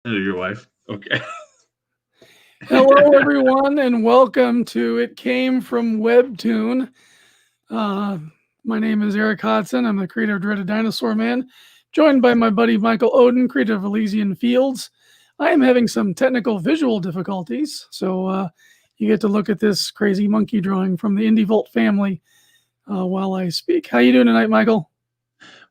Your wife. Okay. Hello, everyone, and welcome to It Came from Webtoon. My name is Erik Hodson. I'm the creator of Dreaded Dinosaur Man, joined by my buddy Michael Oden, creator of Elysian Fields. I am having some technical visual difficulties, so you get to look at this crazy monkey drawing from the Indie Vault family while I speak. How you doing tonight, Michael?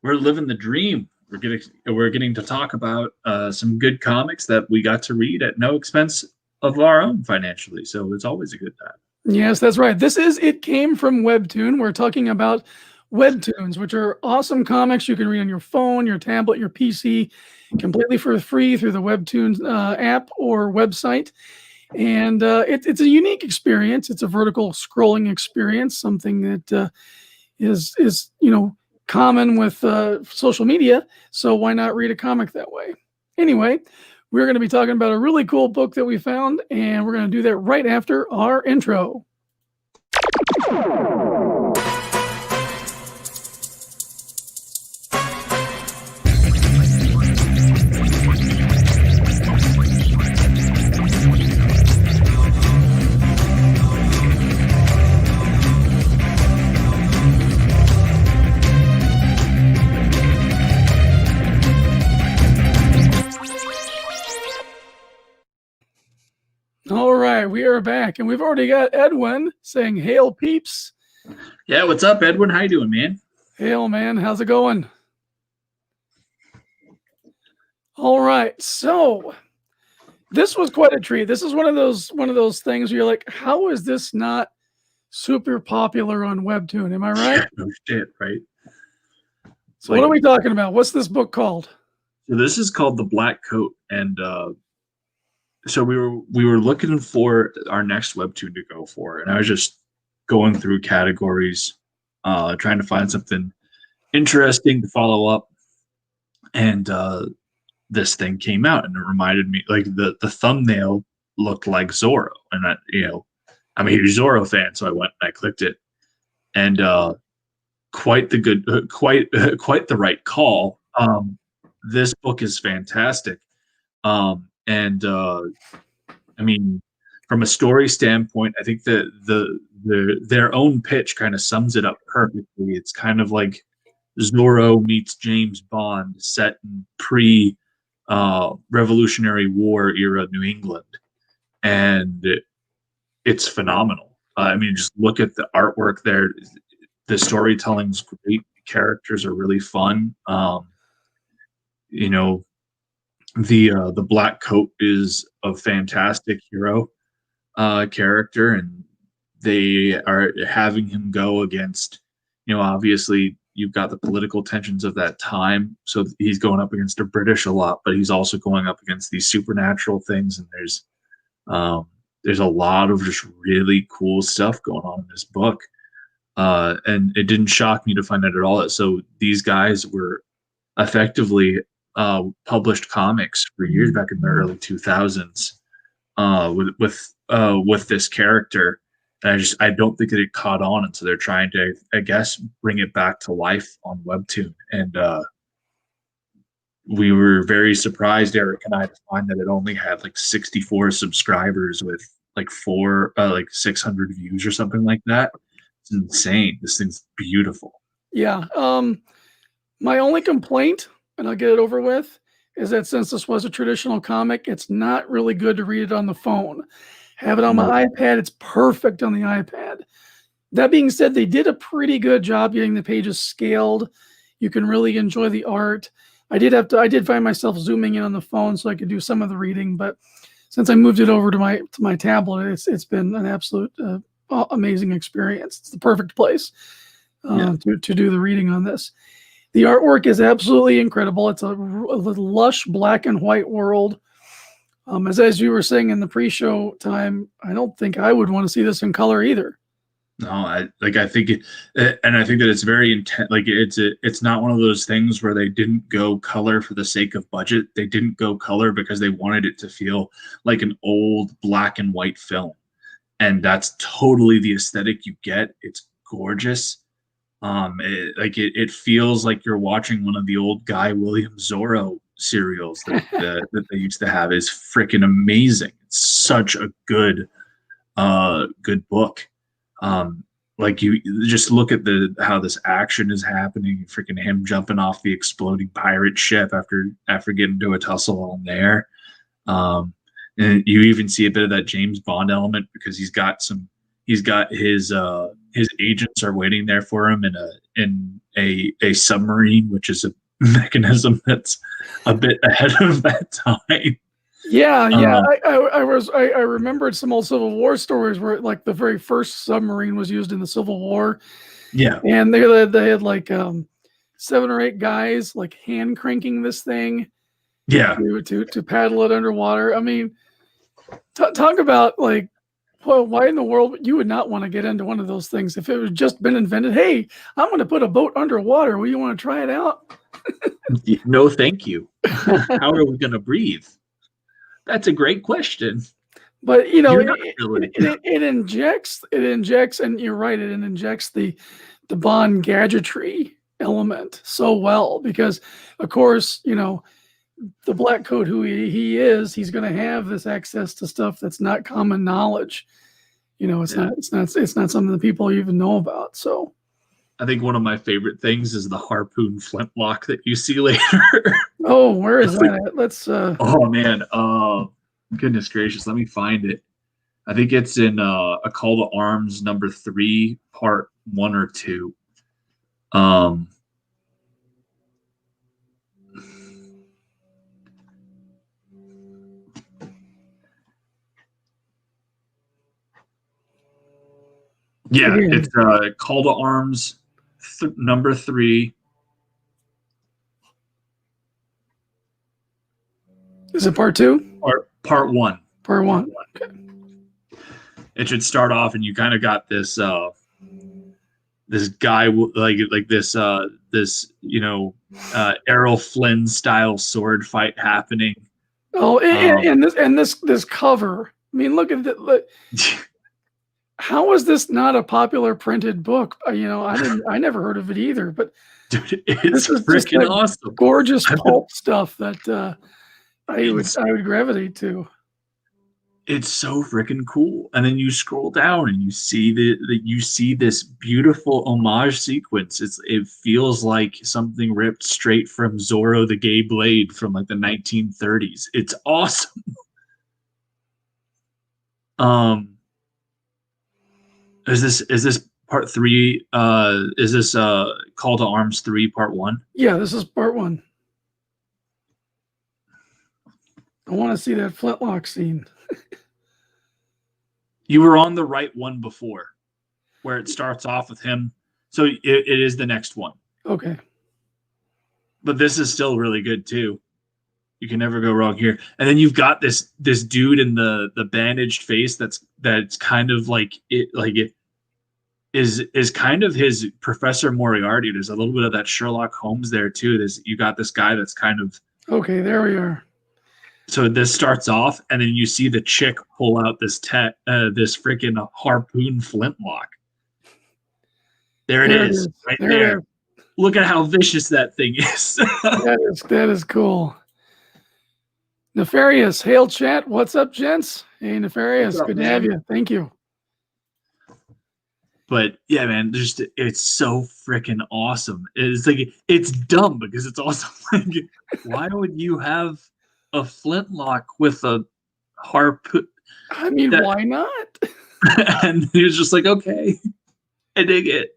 We're living the dream. We're getting to talk about some good comics that we got to read at no expense of our own financially. So it's always a good time. Yes, that's right. This is It Came from Webtoon. We're talking about Webtoons, which are awesome comics you can read on your phone, your tablet, your PC, completely for free through the Webtoons app or website. And it's a unique experience. It's a vertical scrolling experience, something that is common with social media. So why not read a comic that way? Anyway, we're going to be talking about a really cool book that we found, and we're going to do that right after our intro. All right, we are back, and we've already got Edwin saying, "Hail, peeps." Yeah, what's up, Edwin? How you doing, man? Hail, man. How's it going? All right, so this was quite a treat. This is one of those things where you're like, how is this not super popular on Webtoon? Am I right? Yeah, no shit, right? So what are we talking about? What's this book called? So this is called The Black Coat, and so we were looking for our next webtoon to go for, and I was just going through categories, trying to find something interesting to follow up, and this thing came out, and it reminded me, like the thumbnail looked like Zorro, and I'm a huge Zorro fan, so I went and I clicked it, and quite the right call. This book is fantastic. And I mean, from a story standpoint, I think that their own pitch kind of sums it up perfectly. It's kind of like Zorro meets James Bond, set in pre-Revolutionary War era New England, and it's phenomenal. I mean, just look at the artwork there. The storytelling's great. The characters are really fun. The Black Coat is a fantastic hero character, and they are having him go against, obviously you've got the political tensions of that time, so he's going up against the British a lot, but he's also going up against these supernatural things, and there's a lot of just really cool stuff going on in this book, and it didn't shock me to find out at all. So these guys were effectively published comics for years back in the early 2000s with this character, and I don't think that it caught on, and so they're trying to, I guess, bring it back to life on Webtoon. And we were very surprised, Erik and I, to find that it only had like 64 subscribers with like 600 views or something like that. It's insane. This thing's beautiful. Yeah. My only complaint, and I'll get it over with, is that since this was a traditional comic, it's not really good to read it on the phone. Have it on my iPad, it's perfect on the iPad. That being said, they did a pretty good job getting the pages scaled. You can really enjoy the art. I did find myself zooming in on the phone so I could do some of the reading, but since I moved it over to my tablet, it's been an absolute amazing experience. It's the perfect place to do the reading on this. The artwork is absolutely incredible. It's a lush black and white world. As you were saying in the pre-show time, I don't think I would want to see this in color either. No, I think it, and I think that it's very intense. Like it's not one of those things where they didn't go color for the sake of budget. They didn't go color because they wanted it to feel like an old black and white film, and that's totally the aesthetic you get. It's gorgeous. It feels like you're watching one of the old Guy Williams Zorro serials that they used to have is freaking amazing. It's such a good good book. Like you just look at how this action is happening, freaking him jumping off the exploding pirate ship after getting into a tussle on there. And you even see a bit of that James Bond element because he's got his agents are waiting there for him in a submarine, which is a mechanism that's a bit ahead of that time. Yeah. I remembered some old Civil War stories where like the very first submarine was used in the Civil War. Yeah. And they had like 7 or 8 guys like hand cranking this thing. Yeah. To paddle it underwater. I mean, talk about like, well, why in the world you would not want to get into one of those things if it had just been invented? Hey, I'm going to put a boat underwater. Well, you want to try it out? No, thank you. How are we going to breathe? That's a great question. But it injects, and you're right, it injects the Bond gadgetry element so well because, of course, the black coat who he is, he's going to have this access to stuff that's not common knowledge. It's not something that people even know about. So I think one of my favorite things is the Harpoon Flintlock that you see later. Oh, where is that at? Let's oh man, goodness gracious, let me find it. I think it's in A Call to Arms number 3, part 1 or 2. Yeah, it's Call to Arms number 3. Is it part 2? Part 1. Part 1. Okay. It should start off, and you kind of got this this guy like this Errol Flynn style sword fight happening. Oh, and this cover. I mean, look at that. Look. How is this not a popular printed book? I never heard of it either. But dude, it's freaking awesome. Gorgeous pulp stuff that I would gravitate to. It's so freaking cool. And then you scroll down and you see this beautiful homage sequence. It feels like something ripped straight from Zorro the Gay Blade from like the 1930s. It's awesome. Is this part 3? Is this Call to Arms 3 part 1? Yeah, this is part 1. I want to see that Flintlock scene. You were on the right one before, where it starts off with him. So it is the next one. Okay. But this is still really good too. You can never go wrong here. And then you've got this dude in the bandaged face that's kind of like it is kind of his Professor Moriarty. There's a little bit of that Sherlock Holmes there too. You got this guy that's kind of okay. There we are. So this starts off, and then you see the chick pull out this freaking Harpoon Flintlock. There it is, right there. Look at how vicious that thing is. That is cool. Nefarious, hail chat. What's up, gents? Hey, Nefarious, good to have you. Thank you. But yeah, man, it's so freaking awesome. It's like it's dumb because it's also like, why would you have a flintlock with a harpoon? I mean, why not? And he was just like, okay, I dig it.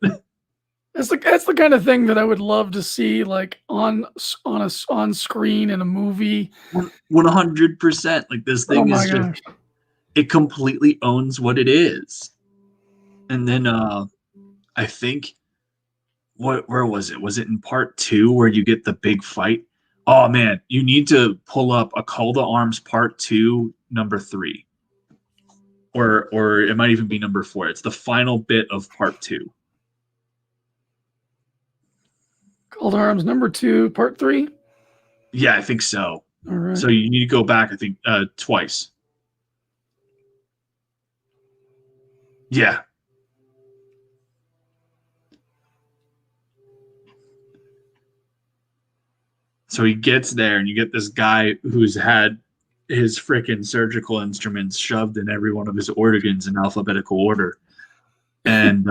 That's the kind of thing that I would love to see, like on screen in a movie. 100%. Like this thing is just, it completely owns what it is. And then I think where was it? Was it in part 2 where you get the big fight? Oh man, you need to pull up A Call to Arms part 2, number 3. Or it might even be number 4. It's the final bit of part 2. Call to Arms number 2, part 3? Yeah, I think so. All right. So you need to go back, I think, twice. Yeah. So he gets there, and you get this guy who's had his freaking surgical instruments shoved in every one of his organs in alphabetical order. And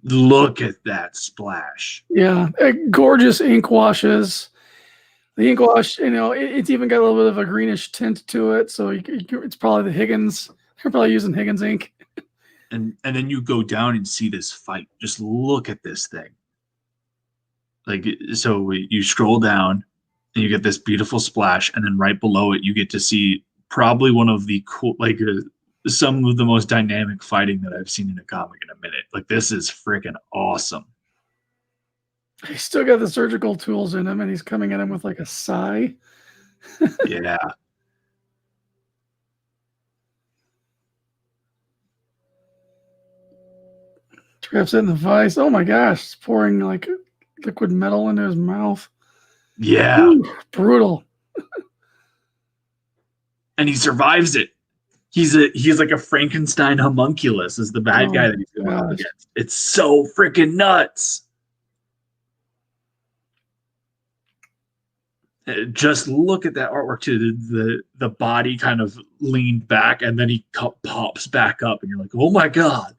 look at that splash. Yeah, gorgeous ink washes. The ink wash, it's even got a little bit of a greenish tint to it. So it's probably the Higgins. They're probably using Higgins ink. And then you go down and see this fight. Just look at this thing. Like, so you scroll down and you get this beautiful splash, and then right below it you get to see probably one of the cool, like some of the most dynamic fighting that I've seen in a comic in a minute. Like, this is freaking awesome. He's still got the surgical tools in him, and he's coming at him with like a sigh. Yeah. Traps it in the vice. Oh my gosh, it's pouring like liquid metal into his mouth. Yeah. Ooh, brutal. And he survives it. He's like a Frankenstein homunculus is the bad guy that he's going up against. It's so freaking nuts. Just look at that artwork too. The body kind of leaned back, and then he pops back up, and you're like, oh my god.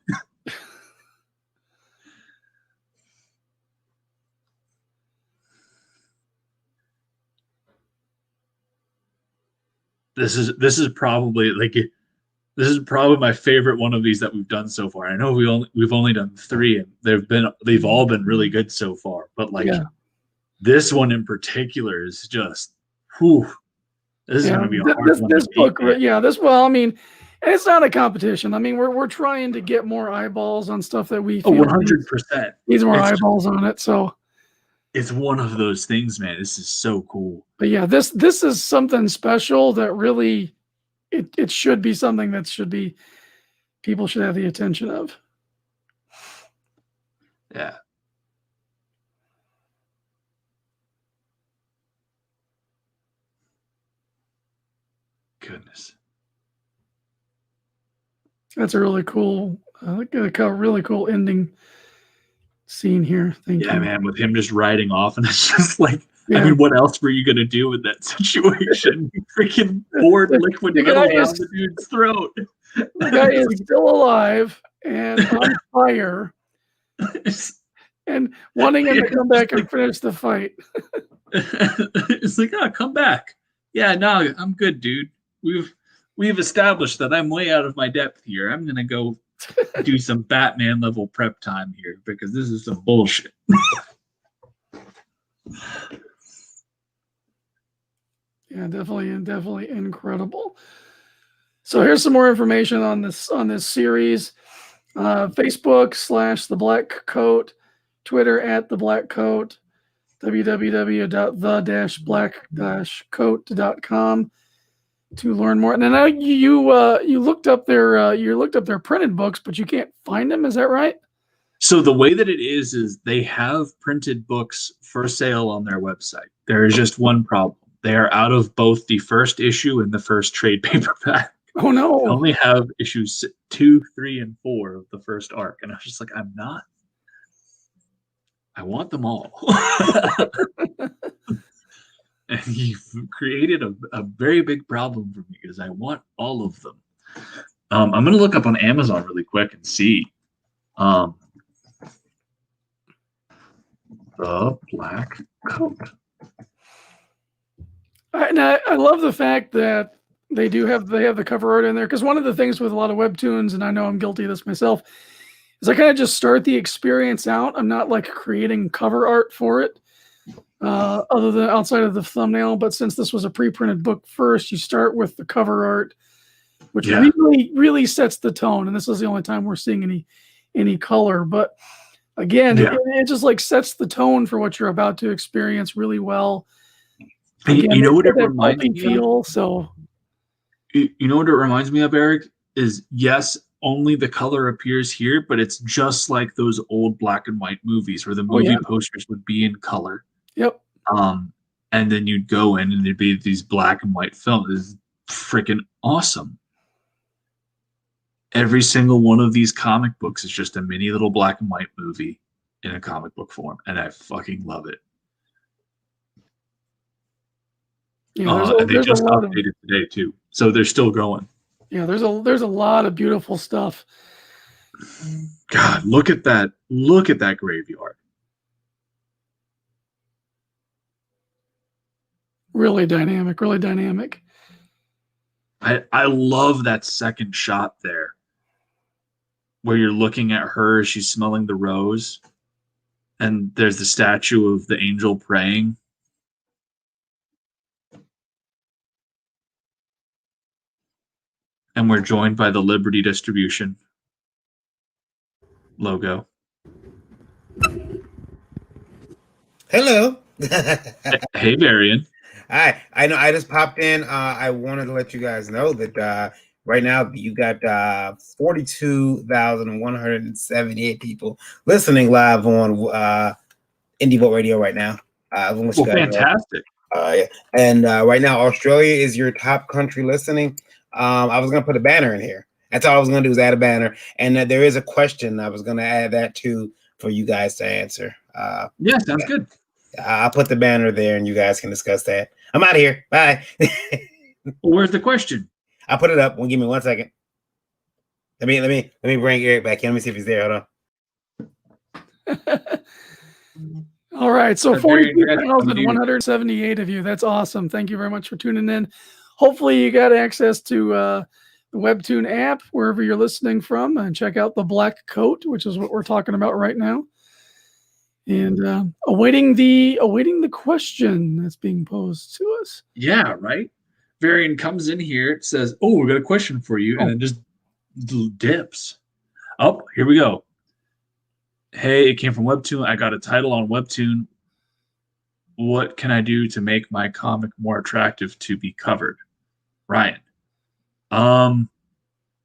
This is probably my favorite one of these that we've done so far. I know we've only done 3, and they've all been really good so far. But this one in particular is just, whew. This is going to be a hard one. This book, I mean, it's not a competition. I mean, we're trying to get more eyeballs on stuff that we feel 100%. Needs more eyeballs on it. So it's one of those things, man. This is so cool. But yeah, this is something special that really it should be something that people should have the attention of. Yeah. Goodness. That's a really cool, really cool ending scene here. Thank you. Yeah, man, with him just riding off, and it's just like, I mean, what else were you gonna do with that situation? You freaking poured liquid metal down the dude's throat. The guy is still alive and on fire, and wanting him to come back and finish the fight. It's like, oh, come back. Yeah, no, I'm good, dude. We've established that I'm way out of my depth here. I'm gonna go do some Batman level prep time here because this is some bullshit. Yeah, definitely incredible. So here's some more information on this series. Facebook / The Black Coat, Twitter @TheBlackCoat, www.the-black-coat.com to learn more. And then you looked up their printed books, but you can't find them. Is that right? So the way that it is they have printed books for sale on their website. There is just one problem. They are out of both the first issue and the first trade paperback. Oh no! They only have issues 2, 3, and 4 of the first arc, and I was just like, I want them all. And you've created a very big problem for me because I want all of them. I'm going to look up on Amazon really quick and see. The Black Coat. I love the fact that they have the cover art in there, because one of the things with a lot of webtoons, and I know I'm guilty of this myself, is I kind of just start the experience out. I'm not like creating cover art for it, other than outside of the thumbnail. But since this was a pre-printed book first, you start with the cover art, which really sets the tone. And this is the only time we're seeing any color. But again, it just like sets the tone for what you're about to experience really well. Again, you know what it reminds me of? So, you know what it reminds me of, Erik, is yes, only the color appears here, but it's just like those old black and white movies where the movie posters would be in color. Yep. And then you'd go in and there'd be these black and white films. It's freaking awesome. Every single one of these comic books is just a mini little black and white movie in a comic book form, and I fucking love it. Yeah, And they there's a just lot of updated today too, so they're still going. yeah, there's a lot of beautiful stuff. God, look at that! Look at that graveyard. Really dynamic, really dynamic. I love that second shot there, where you're looking at her, she's smelling the rose, and there's the statue of the angel praying. And we're joined by the Liberty Distribution logo. Hello. Hey, Varian. Hi. I know I just popped in. I wanted to let you guys know that right now you got 42,178 people listening live on Indie Vote Radio right now. Well, fantastic. Yeah. And right now, Australia is your top country listening. I was going to put a banner in here. That's all I was going to do is add a banner. And there is a question I was going to add that too for you guys to answer. Yeah, sounds good. I'll put the banner there and you guys can discuss that. I'm out of here. Bye. Where's the question? I'll put it up. Give me 1 second. Let me bring Erik back in. Let me see if he's there. Hold on. All right. So 42,178 of you. That's awesome. Thank you very much for tuning in. Hopefully you got access to the Webtoon app wherever you're listening from, and check out the Black Coat, which is what we're talking about right now. And awaiting the question that's being posed to us. Yeah, right. Varian comes in here. It says, "Oh, we got a question for you," and then just dips. Oh, here we go. Hey, it came from Webtoon. I got a title on Webtoon. What can I do to make my comic more attractive to be covered? Ryan.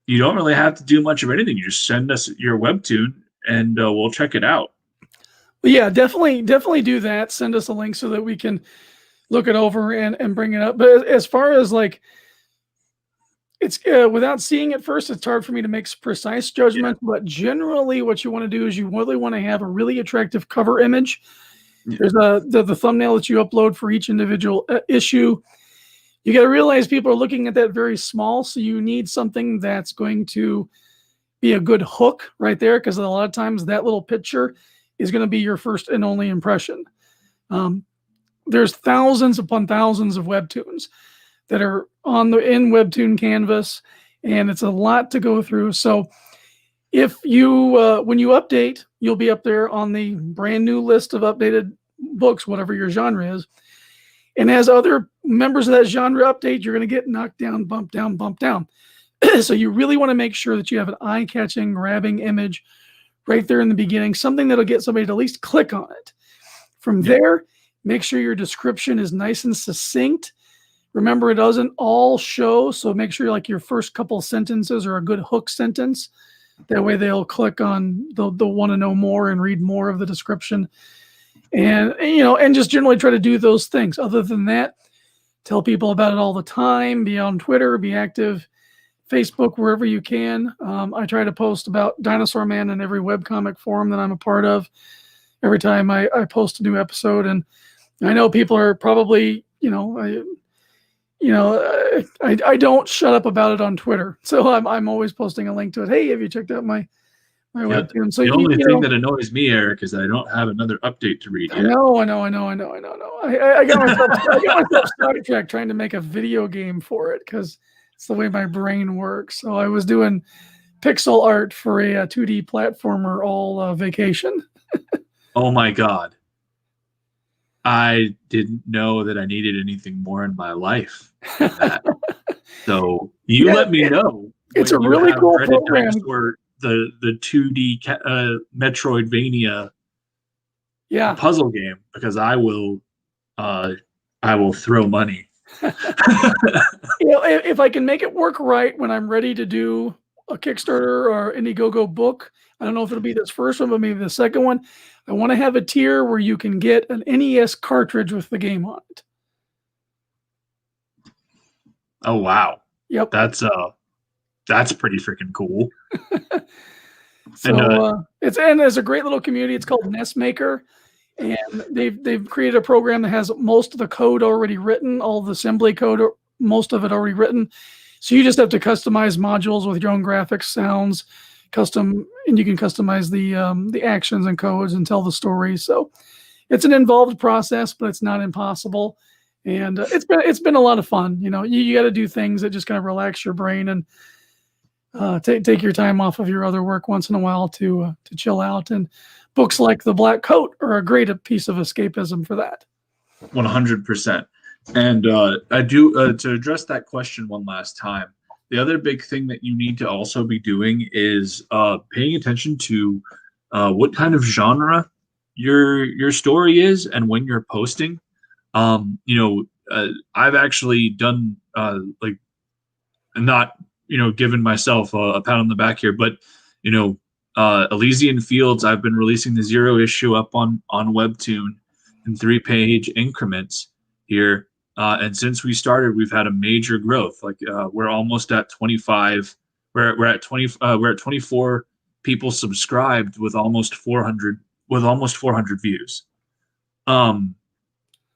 You don't really have to do much of anything. You just send us your Webtoon, and we'll check it out. Yeah, definitely do that. Send us a link so that we can look it over and bring it up. But as far as like, it's without seeing it first, it's hard for me to make precise judgment. Yeah. But generally, what you want to do is you really want to have a really attractive cover image. Yeah. There's the thumbnail that you upload for each individual issue. You got to realize people are looking at that very small, so you need something that's going to be a good hook right there, because a lot of times that little picture is going to be your first and only impression. There's thousands upon thousands of Webtoons that are in Webtoon Canvas, and it's a lot to go through. So if you when you update, you'll be up there on the brand new list of updated books, whatever your genre is. And as other members of that genre update, you're going to get knocked down, bumped down, bumped down. So you really want to make sure that you have an eye-catching, grabbing image right there in the beginning, something that'll get somebody to at least click on it. From there, make sure your description is nice and succinct. Remember, it doesn't all show, so make sure like your first couple sentences are a good hook sentence. That way they'll click on, they'll want to know more and read more of the description. And, and just generally try to do those things. Other than that, tell people about it all the time. Be on Twitter, be active, Facebook, wherever you can. I try to post about Dinosaur Man in every webcomic forum that I'm a part of. Every time I post a new episode, and I know people are probably, I don't shut up about it on Twitter, so I'm always posting a link to it. Hey, have you checked out my Webtoon? So the only thing that annoys me, Erik, is I don't have another update to read yet. I know. I got myself sidetracked trying to make a video game for it because it's the way my brain works. So I was doing pixel art for a 2D platformer all vacation. Oh my God. I didn't know that I needed anything more in my life than that. So you let me know. It's a really cool program. Dinosaur, the 2D Metroidvania puzzle game, because I will throw money. If I can make it work right when I'm ready to do a Kickstarter or Indiegogo book, I don't know if it'll be this first one, but maybe the second one. I want to have a tier where you can get an NES cartridge with the game on it. Oh wow! Yep, that's pretty freaking cool. So there's a great little community. It's called Nest Maker, and they've created a program that has most of the code already written, all the assembly code, most of it already written. So you just have to customize modules with your own graphics, sounds, and you can customize the actions and codes and tell the story. So it's an involved process, but it's not impossible. And it's been a lot of fun. You know, you got to do things that just kind of relax your brain and take your time off of your other work once in a while to chill out. And books like The Black Coat are a great piece of escapism for that. 100%. And I do to address that question one last time. The other big thing that you need to also be doing is paying attention to what kind of genre your story is and when you're posting. You know, I've actually done like not, you know, given myself a pat on the back here, but you know, Elysian Fields, I've been releasing the 0 issue up on Webtoon in 3-page increments here. And since we started, we've had a major growth. Like we're almost at 25. We're at 20. We're at 24 people subscribed with almost 400 views.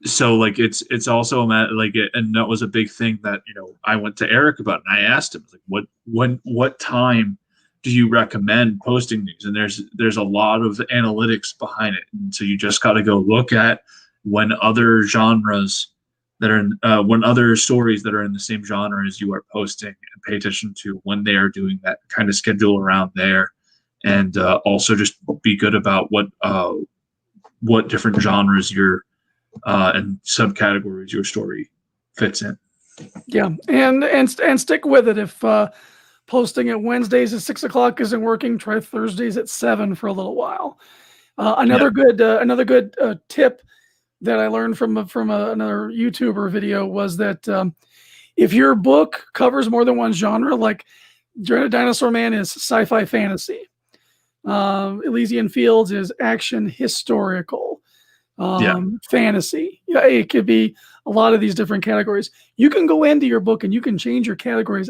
So like it's also like and that was a big thing that, you know, I went to Erik about, and I asked him like what time do you recommend posting these? And there's a lot of analytics behind it, and so you just got to go look at when other genres that are in, when other stories that are in the same genre as you are posting, and pay attention to when they are doing that kind of schedule around there, and also just be good about what different genres and subcategories your story fits in. Yeah, and stick with it. If posting at Wednesdays at 6 o'clock isn't working, try Thursdays at 7 for a little while. Another good tip that I learned from another YouTuber video was that if your book covers more than one genre, like Dinosaur Man is sci-fi fantasy, Elysian Fields is action historical, fantasy. Yeah, it could be a lot of these different categories. You can go into your book and you can change your categories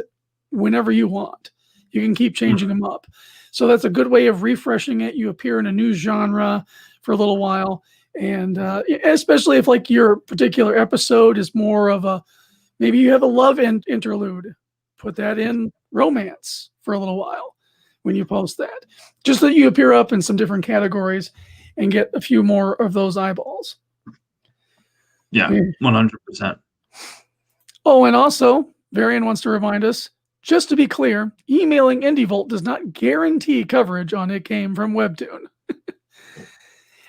whenever you want. You can keep changing them up. So that's a good way of refreshing it. You appear in a new genre for a little while. And especially if like your particular episode is more of maybe you have a love interlude, put that in romance for a little while when you post that, just so that you appear up in some different categories and get a few more of those eyeballs. Yeah, 100%. Oh, and also, Varian wants to remind us, just to be clear, emailing IndieVolt does not guarantee coverage on It Came From Webtoon.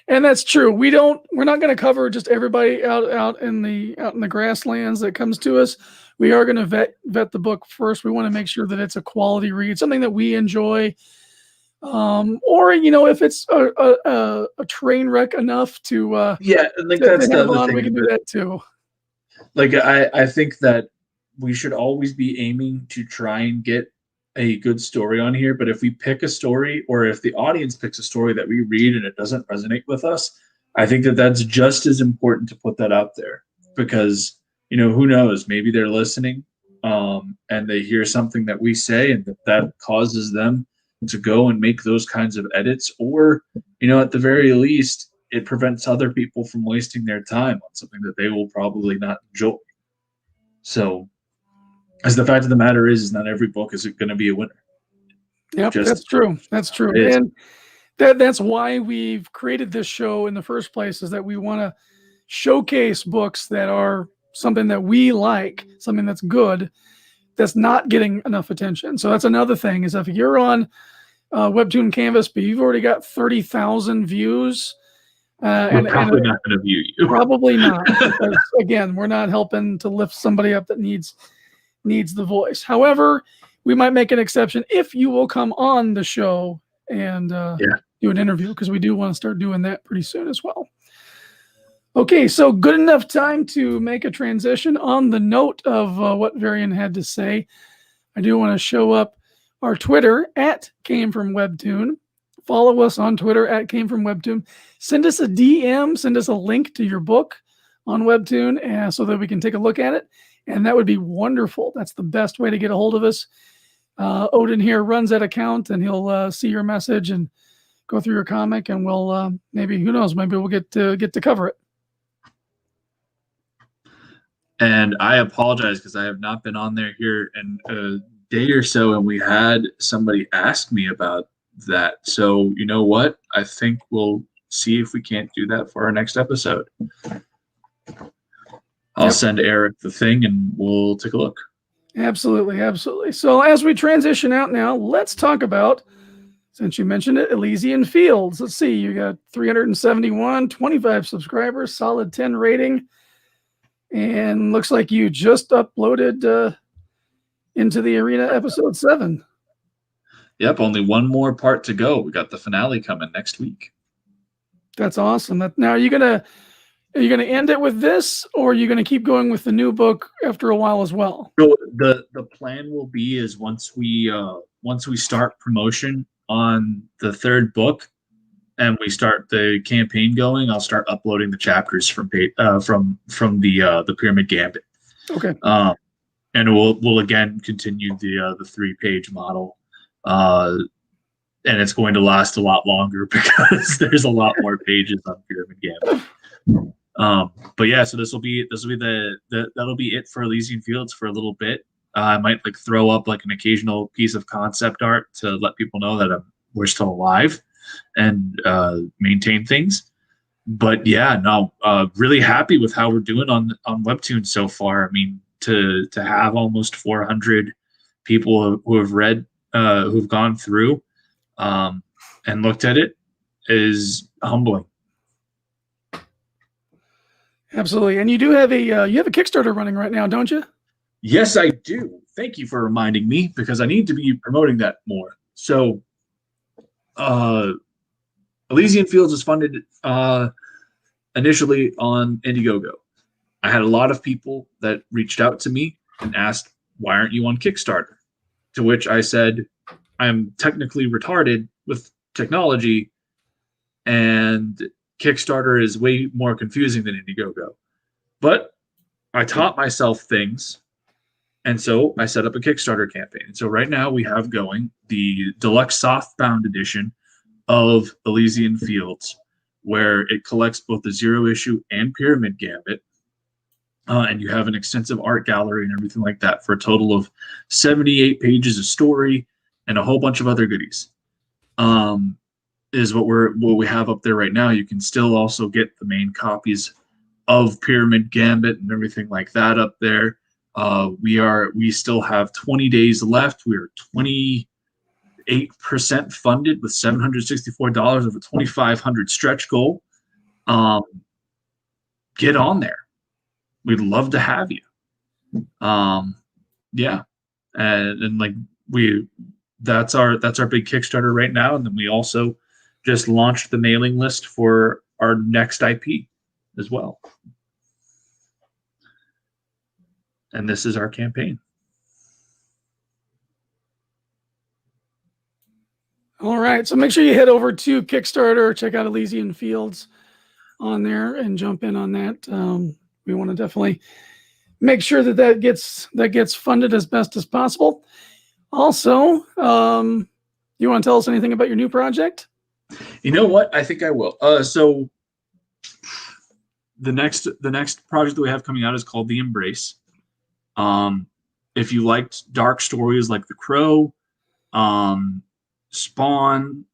And that's true. We're not going to cover just everybody out in the grasslands that comes to us. We are going to vet the book first. We want to make sure that it's a quality read, something that we enjoy. Or, you know, if it's a train wreck enough to yeah, I think that's the other thing. We can do that too. Like I think that we should always be aiming to try and get a good story on here, but if we pick a story, or if the audience picks a story that we read and it doesn't resonate with us, I think that that's just as important to put that out there, because, you know, who knows, maybe they're listening and they hear something that we say, and that causes them to go and make those kinds of edits, or, you know, at the very least, it prevents other people from wasting their time on something that they will probably not enjoy. So, as the fact of the matter is not every book is going to be a winner. Yep, that's true. That's true. And that's why we've created this show in the first place, is that we want to showcase books that are something that we like, something that's good, that's not getting enough attention. So that's another thing, is if you're on Webtoon Canvas, but you've already got 30,000 views, we're probably not going to view you. Probably not. Because, again, we're not helping to lift somebody up that needs the voice. However, we might make an exception if you will come on the show and do an interview, because we do want to start doing that pretty soon as well. Okay, so good enough time to make a transition. On the note of what Varian had to say, I do want to show up our Twitter at Came From Webtoon. Follow us on Twitter at Came From Webtoon. Send us a DM, send us a link to your book on Webtoon so that we can take a look at it. And that would be wonderful. That's the best way to get a hold of us. Oden here runs that account, and he'll see your message and go through your comic, and we'll maybe, who knows, maybe we'll get to cover it. And I apologize because I have not been on there here in a day or so, and we had somebody ask me about that. So you know what? I think we'll see if we can't do that for our next episode. I'll send Erik the thing, and we'll take a look. Absolutely, absolutely. So as we transition out now, let's talk about, since you mentioned it, Elysian Fields. Let's see, you got 371, 25 subscribers, solid 10 rating. And looks like you just uploaded Into the Arena episode 7. Yep, only one more part to go. We got the finale coming next week. That's awesome. Now, are you gonna end it with this, or are you gonna keep going with the new book after a while as well? So the plan will be is once we start promotion on the third book, and we start the campaign going, I'll start uploading the chapters from the Pyramid Gambit. Okay. And we'll again continue the 3-page model, and it's going to last a lot longer because there's a lot more pages on Pyramid Gambit. But yeah, so that'll be it for Elysian Fields for a little bit. I might throw up an occasional piece of concept art to let people know that we're still alive and maintain things. But yeah, no, really happy with how we're doing on Webtoon so far. I mean, to have almost 400 people who have read, who've gone through and looked at it is humbling. Absolutely. And you do have you have a Kickstarter running right now, don't you? Yes, I do. Thank you for reminding me, because I need to be promoting that more. So Elysian Fields was funded initially on Indiegogo. I had a lot of people that reached out to me and asked, why aren't you on Kickstarter? To which I said, I'm technically retarded with technology, and Kickstarter is way more confusing than Indiegogo. But I taught myself things, and so I set up a Kickstarter campaign. So right now we have going the deluxe softbound edition of Elysian Fields, where it collects both the Zero Issue and Pyramid Gambit. And you have an extensive art gallery and everything like that for a total of 78 pages of story and a whole bunch of other goodies. Is what we have up there right now. You can still also get the main copies of Pyramid Gambit and everything like that up there. We still have 20 days left. We are 28% funded with $764 of a 2,500 stretch goal. Get on there. We'd love to have you. Yeah, and that's our big Kickstarter right now. And then we also just launched the mailing list for our next IP as well. And this is our campaign. All right. So make sure you head over to Kickstarter, check out Elysian Fields on there, and jump in on that. We want to definitely make sure that gets funded as best as possible. Also, you want to tell us anything about your new project? You know what? I think I will. So the next project that we have coming out is called The Embrace. If you liked dark stories like The Crow, Spawn,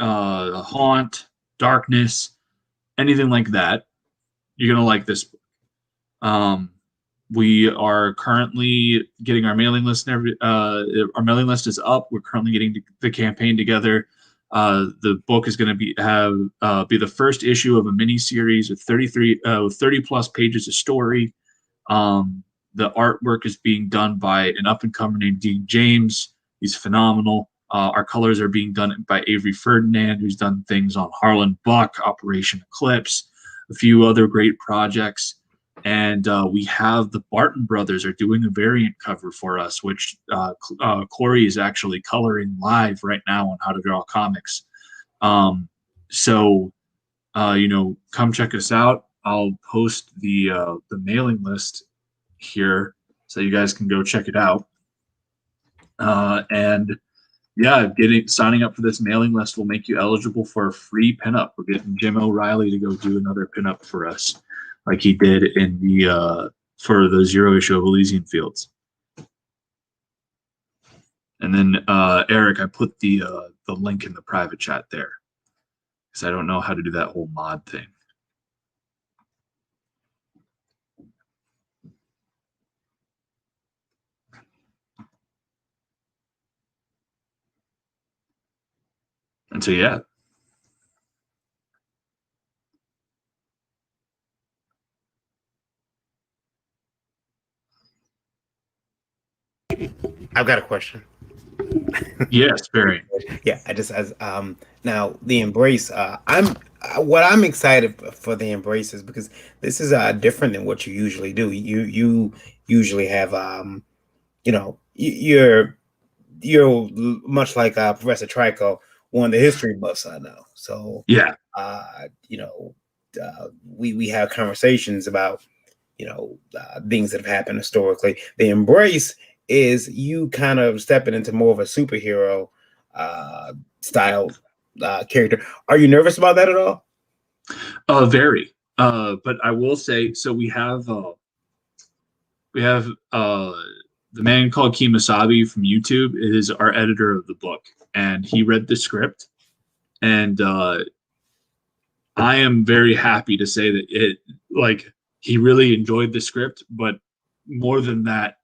Haunt, Darkness, anything like that, you're gonna like this book. We are currently getting our mailing list, and our mailing list is up. We're currently getting the campaign together. The book is going to be the first issue of a mini series with 30 plus pages of story. The artwork is being done by an up and comer named Dean James. He's phenomenal. Our colors are being done by Avery Ferdinand, who's done things on Harlan Buck, Operation Eclipse, a few other great projects. And we have the Barton brothers are doing a variant cover for us, which Corey is actually coloring live right now on How to Draw Comics. So come check us out. I'll post the mailing list here so you guys can go check it out. And Yeah, signing up for this mailing list will make you eligible for a free pinup. We're getting Jim O'Reilly to go do another pinup for us, like he did in the for the Zero issue of Elysian Fields. And then Erik, I put the link in the private chat there because I don't know how to do that whole mod thing. And so yeah. I've got a question. Yes, very. Yeah, I just as now the embrace. What I'm excited for the embrace is because this is different than what you usually do. You usually have you know you're much like Professor Trico, one of the history buffs I know. So yeah, we have conversations about things that have happened historically. The embrace is you kind of stepping into more of a superhero style character. Are you nervous about that at all? Very. But I will say, so we have the man called Kimasabi from YouTube is our editor of the book, and he read the script, and I am very happy to say that he really enjoyed the script, but more than that,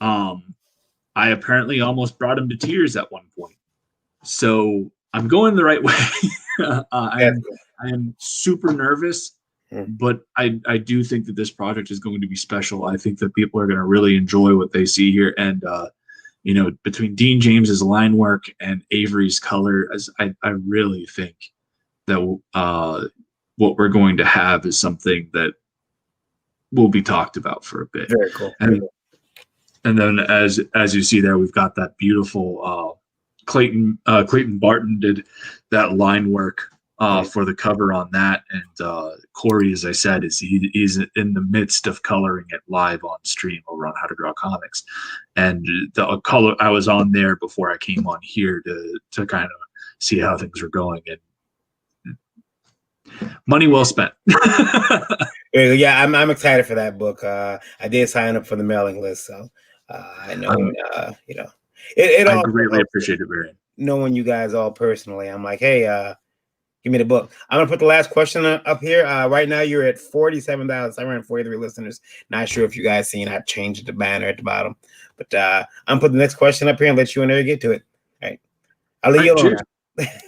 I apparently almost brought him to tears at one point. So I'm going the right way. I am super nervous, but I do think that this project is going to be special. I think that people are going to really enjoy what they see here. And, between Dean James's line work and Avery's color, I really think that what we're going to have is something that will be talked about for a bit. Very cool. And then as you see there, we've got that beautiful Clayton Barton did that line work for the cover on that, and Corey, as I said, he's in the midst of coloring it live on stream over on How to Draw Comics, and the color I was on there before I came on here to kind of see how things were going, and money well spent. Yeah, I'm excited for that book. I did sign up for the mailing list, so I know it I all greatly appreciate it, Barry. Knowing you guys all personally. I'm like, hey, give me the book. I'm gonna put the last question up here. Right now you're at 47,743 listeners. Not sure if you guys seen I changed the banner at the bottom, but I'm putting the next question up here and let you and Eric get to it. All right, I'll leave you alone. Okay.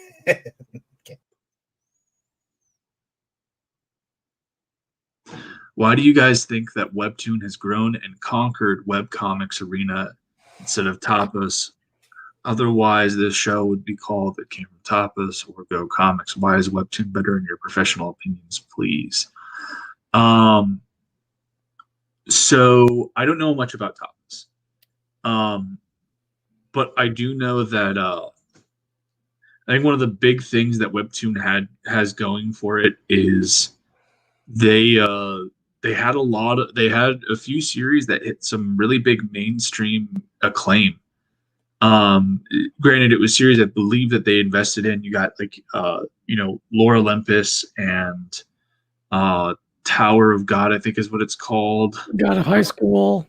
Why do you guys think that Webtoon has grown and conquered webcomics arena instead of Tapas? Otherwise, this show would be called It Came from Tapas or Go Comics. Why is Webtoon better in your professional opinions, please? So I don't know much about Tapas. But I do know that I think one of the big things that Webtoon has going for it is they had a few series that hit some really big mainstream acclaim. Granted, it was series I believe that they invested in. You got Lore Olympus and Tower of God, I think is what it's called. God of High School.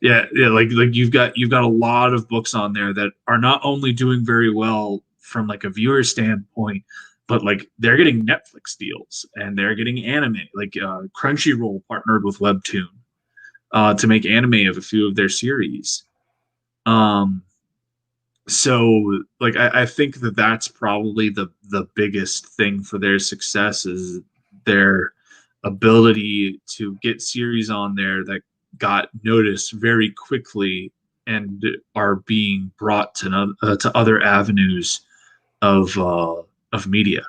Yeah, like you've got a lot of books on there that are not only doing very well from like a viewer standpoint, but like they're getting Netflix deals and they're getting anime. Like Crunchyroll partnered with Webtoon to make anime of a few of their series. So like I think that that's probably the biggest thing for their success is their ability to get series on there that got noticed very quickly and are being brought to other avenues of media.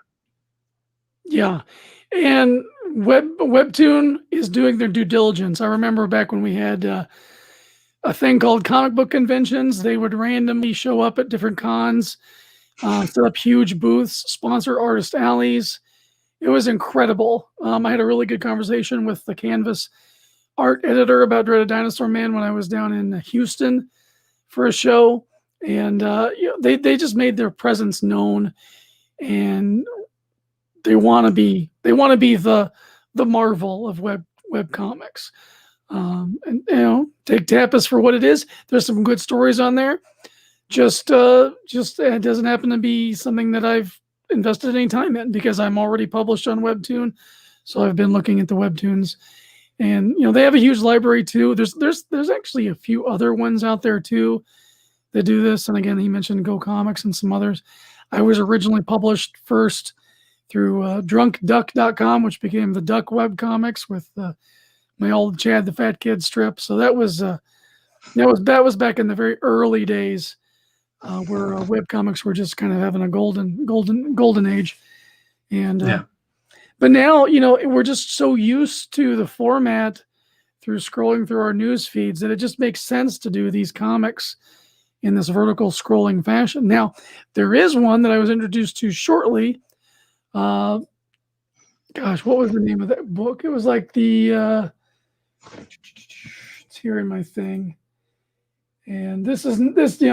Yeah, and Webtoon is doing their due diligence. I remember back when we had a thing called comic book conventions. They would randomly show up at different cons, set up huge booths, sponsor artist alleys. It was incredible. I had a really good conversation with the Canvas art editor about Dreaded Dinosaur Man when I was down in Houston for a show. and they just made their presence known, and they want to be the Marvel of web comics. And take Tapas for what it is. There's some good stories on there. Just it doesn't happen to be something that I've invested any time in because I'm already published on Webtoon. So I've been looking at the Webtoons, and they have a huge library too. There's actually a few other ones out there too that do this. And again, he mentioned Go Comics and some others. I was originally published first through drunkduck.com, which became the Duck Web Comics with my old Chad the Fat Kid strip. So that was back in the very early days where web comics were just kind of having a golden age. And but now we're just so used to the format through scrolling through our news feeds that it just makes sense to do these comics in this vertical scrolling fashion. Now there is one that I was introduced to shortly. Gosh, what was the name of that book? It was like the it's here in my thing, and this is one of the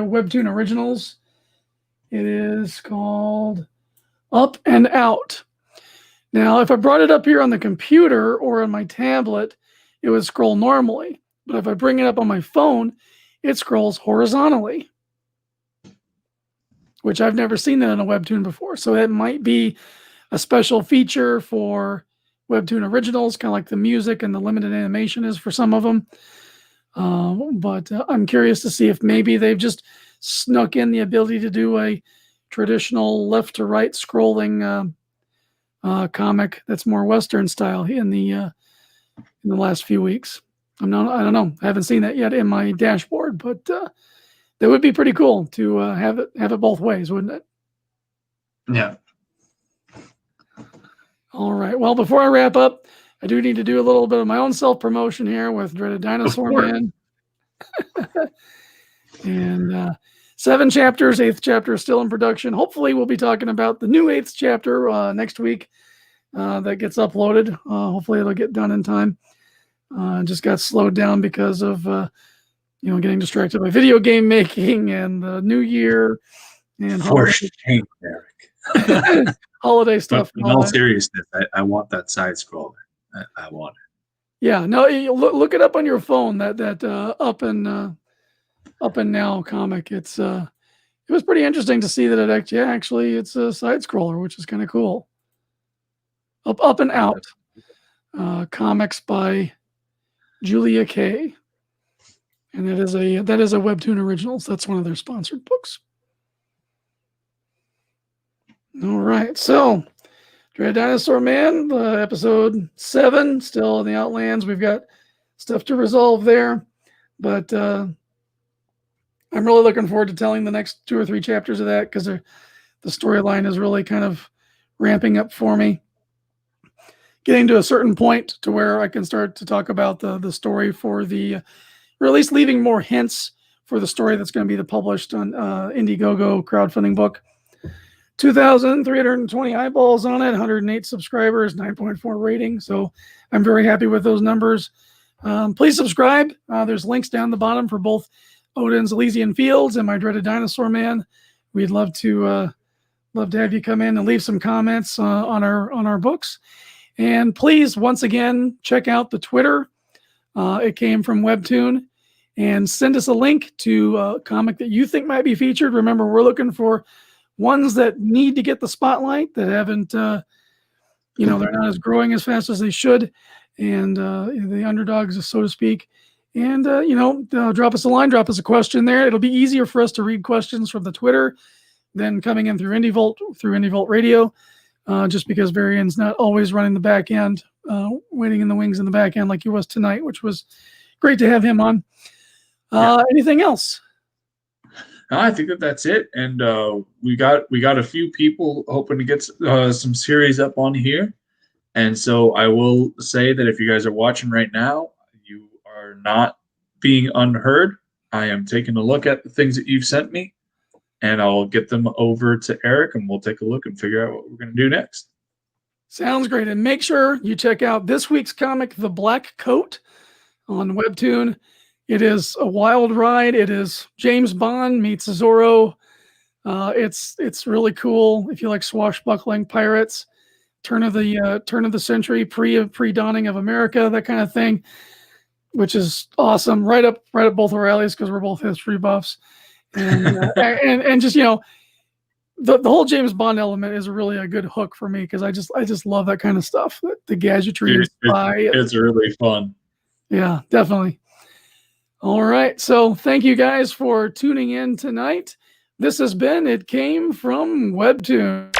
Webtoon originals. It is called Up and Out. Now, if I brought it up here on the computer or on my tablet, it would scroll normally, but if I bring it up on my phone, it scrolls horizontally, which I've never seen that in a Webtoon before. So it might be a special feature for Webtoon originals, kind of like the music and the limited animation is for some of them. But I'm curious to see if maybe they've just snuck in the ability to do a traditional left to right scrolling comic that's more Western style in the last few weeks. I don't know. I haven't seen that yet in my dashboard, but that would be pretty cool to have it both ways, wouldn't it? Yeah. All right. Well, before I wrap up, I do need to do a little bit of my own self-promotion here with Dreaded Dinosaur Man. And 7 chapters, 8th chapter is still in production. Hopefully we'll be talking about the new 8th chapter next week that gets uploaded. Hopefully it'll get done in time. Just got slowed down because of getting distracted by video game making and the new year and holiday stuff. But in all seriousness, I want that side scroller. I want it. Yeah, no, you look it up on your phone. That up and now comic. It was pretty interesting to see that it actually it's a side scroller, which is kind of cool. Up and Out, comics by Julia Kay, and that is a Webtoon Originals. That's one of their sponsored books. All right, so Dread Dinosaur Man, episode 7, still in the Outlands. We've got stuff to resolve there, but I'm really looking forward to telling the next 2 or 3 chapters of that because the storyline is really kind of ramping up for me. Getting to a certain point to where I can start to talk about the story for or at least leaving more hints for the story that's going to be the published on Indiegogo crowdfunding book. 2,320 eyeballs on it, 108 subscribers, 9.4 rating. So I'm very happy with those numbers. Please subscribe. There's links down the bottom for both Oden's Elysian Fields and My Dreaded Dinosaur Man. We'd love to have you come in and leave some comments on our books. And please, once again, check out the Twitter. It came from Webtoon. And send us a link to a comic that you think might be featured. Remember, we're looking for ones that need to get the spotlight, that haven't, they're not as growing as fast as they should. And the underdogs, so to speak. And, drop us a line, drop us a question there. It'll be easier for us to read questions from the Twitter than coming in through IndieVolt Radio. Just because Varian's not always running the back end, waiting in the wings in the back end like he was tonight, which was great to have him on. Anything else? I think that's it. And we got a few people hoping to get some series up on here. And so I will say that if you guys are watching right now, you are not being unheard. I am taking a look at the things that you've sent me, and I'll get them over to Erik, and we'll take a look and figure out what we're going to do next. Sounds great. And make sure you check out this week's comic, The Black Coat, on Webtoon. It is a wild ride. It is James Bond meets Zorro. It's really cool if you like swashbuckling pirates, turn of the century, pre dawning of America, that kind of thing, which is awesome. Right up both our alleys because we're both history buffs, and and just the whole James Bond element is really a good hook for me because I just love that kind of stuff. The gadgetry and spy. It's really fun. Yeah, definitely. All right. So thank you guys for tuning in tonight. This has been It Came from Webtoon.